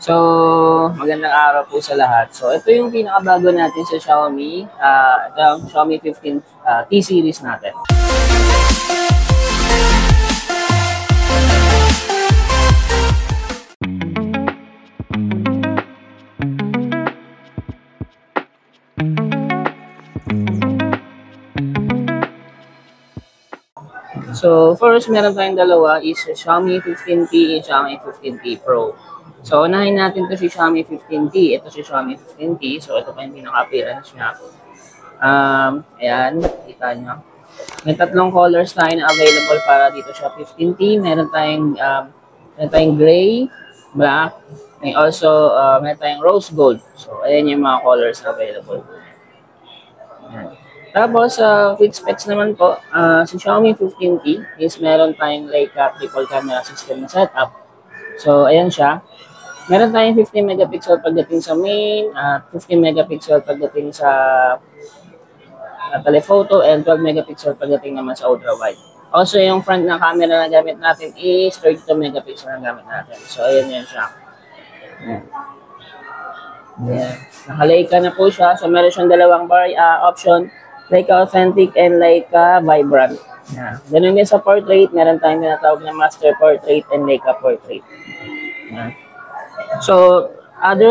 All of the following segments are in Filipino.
So, magandang araw po sa lahat. So, ito yung pinakabago natin sa Xiaomi. Ito yung Xiaomi 15 T series natin. So, first, meron tayong dalawa is Xiaomi 15T and Xiaomi 15T Pro. So, unahin natin to si Xiaomi 15T. Ito si Xiaomi 15T. So, ito pa yung pinaka-appearance niya. Ayan, kita nyo. May tatlong colors tayo na available para dito sa 15T. Meron tayong gray, black, and also meron tayong rose gold. So, ayan yung mga colors na available. Ayan. Tapos, with specs naman po, sa Xiaomi 15T is meron tayong Leica triple camera system na setup. So, ayan siya. Meron tayong 15 megapixel pagdating sa main, 15 megapixel pagdating sa telephoto, and 12 megapixel pagdating naman sa ultra-wide. Also, yung front na camera na gamit natin is 32 megapixel na gamit natin. So, ayan yan siya. Ayan. Ayan. Naka-Leica na po siya. So, meron siyang dalawang option. Leica Authentic and Leica Vibrant. Yeah. Ganun din sa portrait, meron tayong tinatawag na Master Portrait and Leica Portrait. Yeah. So,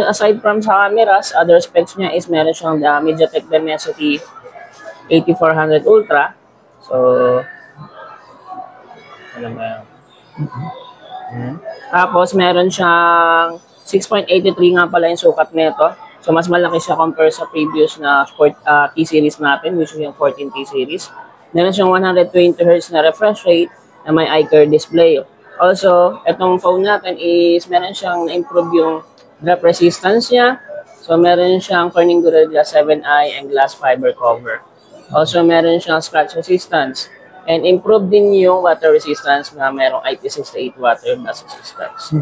aside from sa cameras, other specs niya is meron siyang MediaTek Dimensity 8400 Ultra. So, alam ba yan? Tapos, meron siyang 6.83 nga pala yung sukat nito. So, mas malaki siya compare sa previous na T-series natin, which is yung 14T series. Meron siyang 120Hz na refresh rate na may iCare display. Also, itong phone natin is meron siyang na-improve yung drop resistance niya. So, meron siyang Corning Gorilla 7i and glass fiber cover. Also, meron siyang scratch resistance. And improve din yung water resistance na merong IP68 water dust resistance.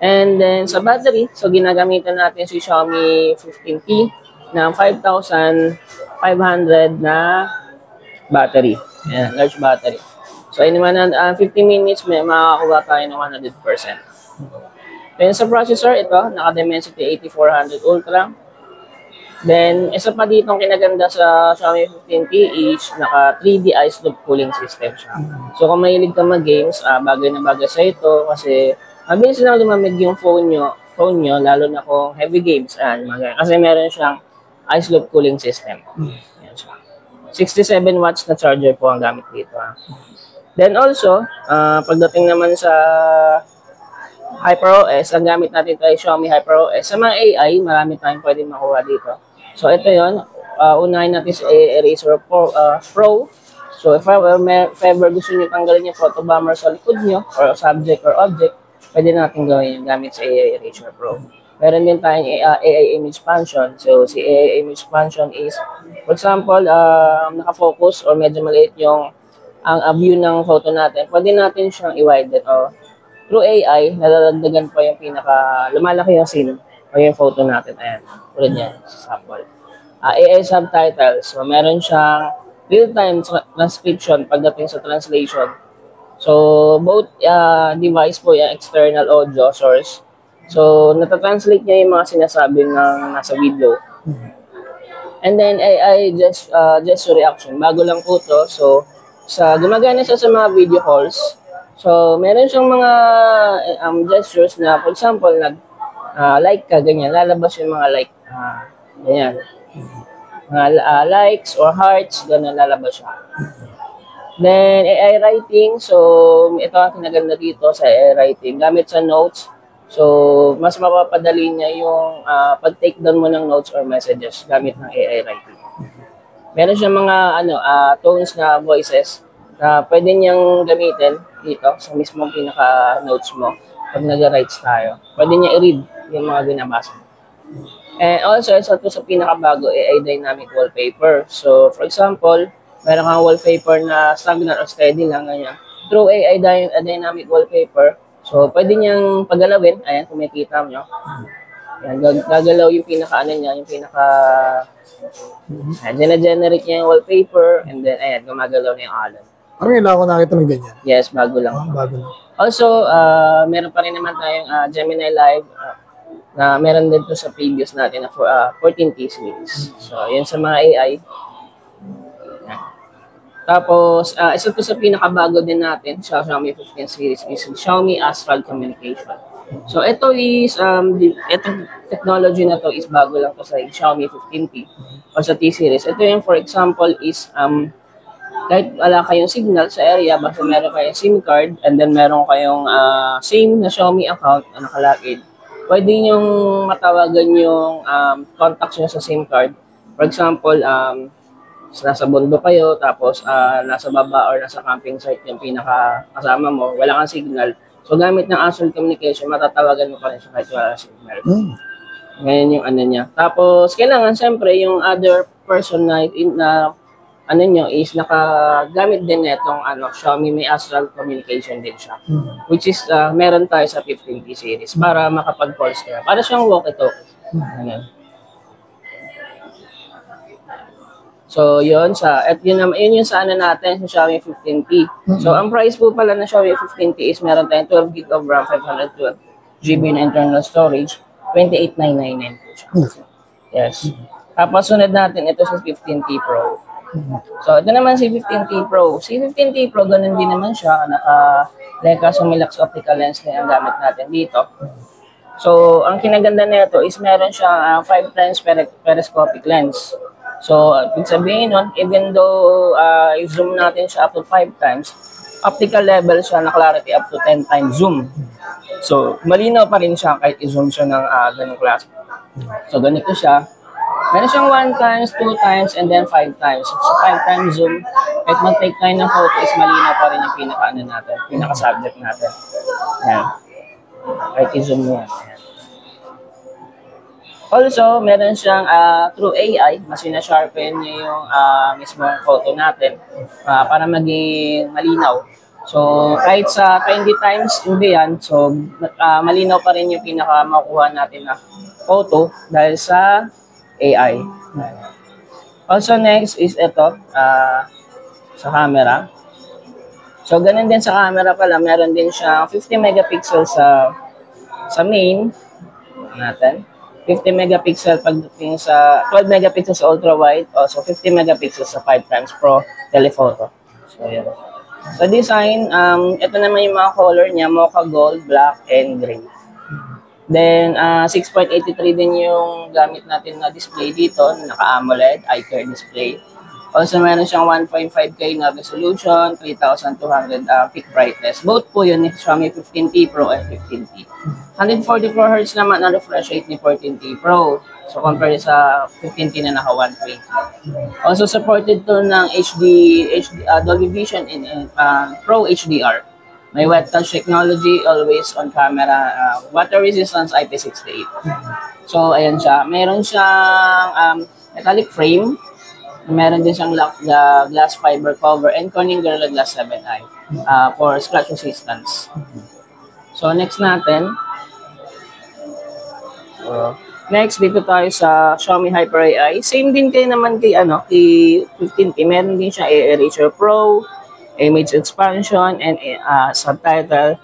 And then sa battery, so ginagamitan natin si Xiaomi 15T ng 5,500 na battery. Ayan, large battery. So in 50 minutes, may makakuha tayo ng 100%. Then sa processor, ito, naka-Dimensity 8400 Ultra. Then, isa pa ditong kinaganda sa Xiaomi 15T is naka 3D ice loop cooling system siya. So kung mahilig ka mag-games, bagay na bagay sa ito kasi mabilis lang lumamig yung phone nyo, lalo na kung heavy games. Kasi meron siyang ice loop cooling system. Yan siya. 67 watts na charger po ang gamit dito. Then also, pagdating naman sa HyperOS, ang gamit natin ay Xiaomi HyperOS. Sa mga AI, marami tayong pwedeng makuha dito. So ito yon, unahin natin sa AI Eraser Pro. So if ever gusto nyo tanggalin yung photo bomber sa likod nyo, or subject or object, pwede natin gawin yung gamit sa AI Eraser Pro. Meron din tayong AI Image Expansion. So, si AI Image Expansion is, for example, nakafocus or medyo maliit yung ang view ng photo natin. Pwede natin siyang i-widen o through AI, nalalagdagan pa yung lumalaki yung scene o yung photo natin. Ayan, tulad yan sa sample. AI Subtitles. So, meron siyang real-time transcription pagdating sa translation. So, both device po yung external audio source. So, natatranslate niya yung mga sinasabi ng nasa video. And then, AI gesture reaction. Bago lang po to. So, gumagana siya sa mga video calls. So, meron siyang mga gestures na, for example, like ka, ganyan. Lalabas yung mga like. Ganyan. Mga likes or hearts, ganyan lalabas siya. Then, AI writing. So, ito ang kinaganda dito sa AI writing. Gamit sa notes. So, mas mapapadali niya yung pag-take down mo ng notes or messages gamit ng AI writing. Meron siyang mga tones na voices na pwede niyang gamitin dito sa mismong pinaka-notes mo pag nag-writes tayo. Pwede niya i-read yung mga binabasa mo. And also, isa to sa pinakabago, AI Dynamic Wallpaper. So, for example, meron kang wallpaper na stagnant or steady lang, ganyan. Through AI Dynamic Wallpaper, so, pwede niyang pagalawin. Ayan, kung makikita mo. Ayan, gagalaw yung pinaka-niya, yung generate niya yung wallpaper, and then, ayan, gumagalaw na yung alon. Parang kailangan ko nakita ng ganyan. Yes, bago lang. Bago lang. Also, meron pa rin naman tayong Gemini Live na meron din to sa previous natin na 14T series. So, yun sa mga AI. Tapos, isa to sa pinakabago din natin sa Xiaomi 15 series is Xiaomi Astral Communication. So, ito is, itong technology na to is bago lang to sa Xiaomi 15T o sa T series. Ito yung, for example, is, kahit wala kayong signal sa area, basta meron kayong SIM card, and then meron kayong same na Xiaomi account na nakalagin, pwede nyong matawagan yung contacts nyo sa SIM card. For example, nasa bundok kayo, tapos nasa baba or nasa camping site yung pinaka-kasama mo, wala kang signal. So, gamit ng Astral Communication, matatawagan mo pa rin siya kahit wala signal. Ngayon yung ano niya. Tapos, kailangan, siyempre, yung other person na ano nyo is nakagamit din netong Xiaomi, may Astral Communication din siya. Which is, meron tayo sa 15T series para makapag-calls kayo. Para siyang walkie-talkie. Ganun. So, yun yung sa natin, sa Xiaomi 15T. So, ang price po pala ng Xiaomi 15T is meron tayong 12 GB of RAM, 512 GB na internal storage, 28,999 po siya. Yes. Tapos, sunod natin, ito sa 15T Pro. So, ito naman si 15T Pro. Si 15T Pro, ganun din naman siya. Naka-Leica Sumilax optical lens na yung gamit natin dito. So, ang kinaganda nito is meron siyang 5 times periscopic lens. So, ibig sabihin nun, even though i-zoom natin siya up to 5 times, optical level siya na clarity up to 10 times zoom. So, malinaw pa rin siya kahit i-zoom siya ng ganung klase. So, ganito siya. Meron siyang 1 times, 2 times, and then 5 times. So, 5 times zoom, kahit mag-take tayo ng photo is malinaw pa rin yung pinaka-subject natin. Ayan. Kahit i-zoom mo yan. Also, meron siyang through AI, mas sina-sharpen niya yung mismo photo natin para maging malinaw. So, kahit sa 20 times, hindi yan. So, malinaw pa rin yung pinaka-makuha natin na photo dahil sa AI. Also, next is ito, sa camera. So, ganun din sa camera pala, meron din siyang 50 megapixels sa main natin. 50 megapixel pagdating sa 12 megapixels ultra wide, also 50 megapixels sa 5 times pro telephoto. So, yun. Sa design, ito naman yung mga color niya, mocha gold, black, and green. Then, 6.83 din yung gamit natin na display dito, naka-AMOLED, eye-care display. Also, meron siyang 1.5K na resolution, 3,200 peak brightness. Both po yun ni Xiaomi 15T Pro and 15T. 144Hz naman ang refresh rate ni 14T Pro. So, compare sa 15T na naka 120. Also, supported to ng Dolby Vision in Pro HDR. May wet touch technology, always on camera, water resistance IP68. So, ayan siya. Meron siyang metallic frame. Meron din siyang glass fiber cover and Corning Gorilla Glass 7i for scratch resistance. So, next natin. Next, dito tayo sa Xiaomi Hyper AI. Same din kayo naman kay 15T. Meron din siya Erasure Pro, image expansion, and subtitle,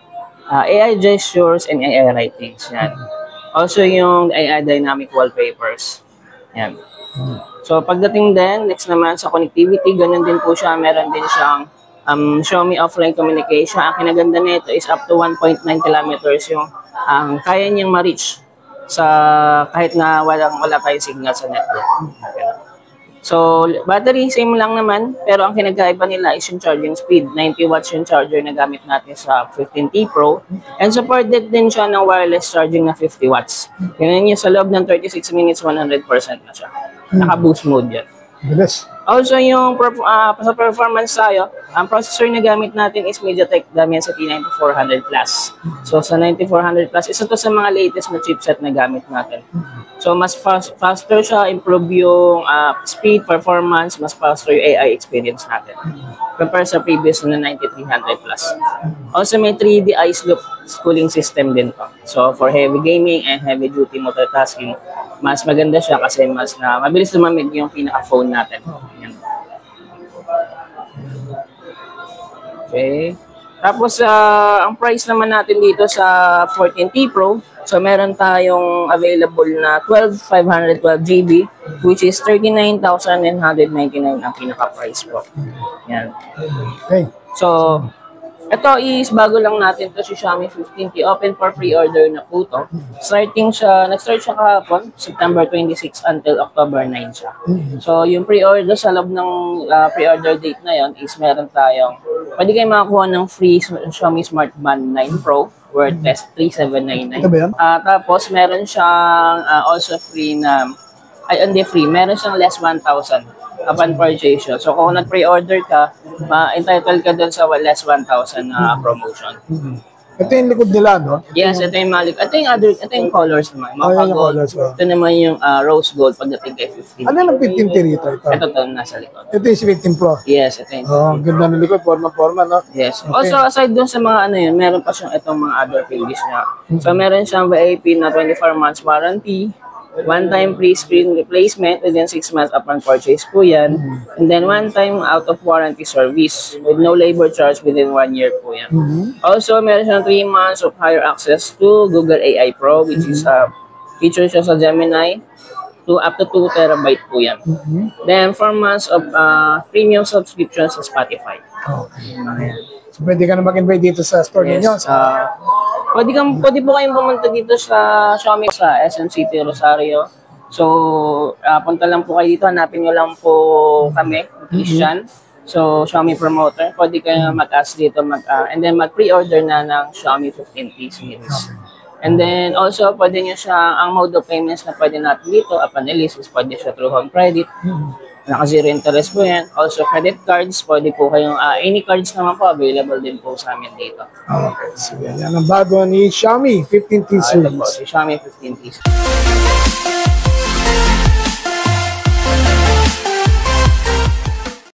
AI gestures, and AI writings. Yan. Also, yung AI dynamic wallpapers. Yan. So, pagdating din, next naman sa connectivity, ganun din po siya. Meron din siyang Xiaomi offline communication. Ang kinaganda nito is up to 1.9 kilometers yung kaya niyang ma-reach sa kahit na wala tayong signal sa network. Okay. So, battery, same lang naman. Pero ang kinagkaiba nila is yung charging speed. 90 watts yung charger na gamit natin sa 15T Pro. And supported din siya ng wireless charging na 50 watts. Yun yung sa loob ng 36 minutes, 100% na siya. Naka-boost mode yan. Bilis. Also, yung sa performance tayo, ang processor na gamit natin is MediaTek Dimensity 9400 Plus. So, sa 9400 Plus, isa to sa mga latest na chipset na gamit natin. So, mas faster siya, improve yung speed, performance, mas faster yung AI experience natin. Compare sa previous na 9300 Plus. Also, may 3D ice loop cooling system din to. So, for heavy gaming and heavy duty multitasking, mas maganda siya kasi mabilis lumamig yung pinaka-phone natin. Yan. Okay. Tapos, ang price naman natin dito sa 14T Pro So, meron tayong available na 512 GB, which is 39,999 ang pinaka-price po. Yan. Okay. So, ito is bago lang natin to si Xiaomi 15T. Open for pre-order na po to. Nag-start siya kahapon, September 26 until October 9 siya. So, yung pre-order sa loob ng pre-order date na yon is meron tayong, pwede kayo makakuha ng free Xiaomi Smart Band 9 Pro worth 3,799. Ito ba yan? Tapos, meron siyang also free na, hindi free, meron siyang less 1,000 upon purchase. So, kung nag-pre-order ka, entitled ka dun sa less 1,000 promotion. Ito yung likod nila, no? Yes, ito yung malik. Ito yung colors naman. Oh, yan yung Gold. colors, oh. Ito naman yung rose gold pagdating kay 15. Ano yung 15T rito? Ito nasa likod. Ito yung 15 Pro. Yes, ito yung. Oh, ganda ng likod. Forma-forma, no? Yes. Okay. Also, aside dun sa mga meron pa siyang itong mga other finishes niya. So, meron siyang VIP na 24 months warranty. One-time free screen replacement within 6 months upon purchase po yan. And then one-time out-of-warranty service with no labor charge within 1 year po yan. Also, meron siyang 3 months of higher access to Google AI Pro, which is feature siya sa Gemini to up to 2 terabyte po yan. Then 4 months of premium subscription sa Spotify. Okay. So, pwede ka na mag-invite dito sa store ninyo. Yes. Pwede po kayong pumunta dito sa Xiaomi sa SM City, Rosario. So, punta lang po kayo dito. Hanapin nyo lang po kami, Christian. So, Xiaomi promoter. Pwede kayo mag-ask dito and then mag-pre-order na ng Xiaomi 15T series. And then also, pwede nyo siya, ang mode of payments na pwede natin dito, upon release is pwede siya through home credit. Naka-zero interest po yan. Also, credit cards, pwede po kayong, any cards naman po, available din po sa amin dito. Okay. So, yan ang bago ni Xiaomi 15T Ito po, series. si Xiaomi 15T.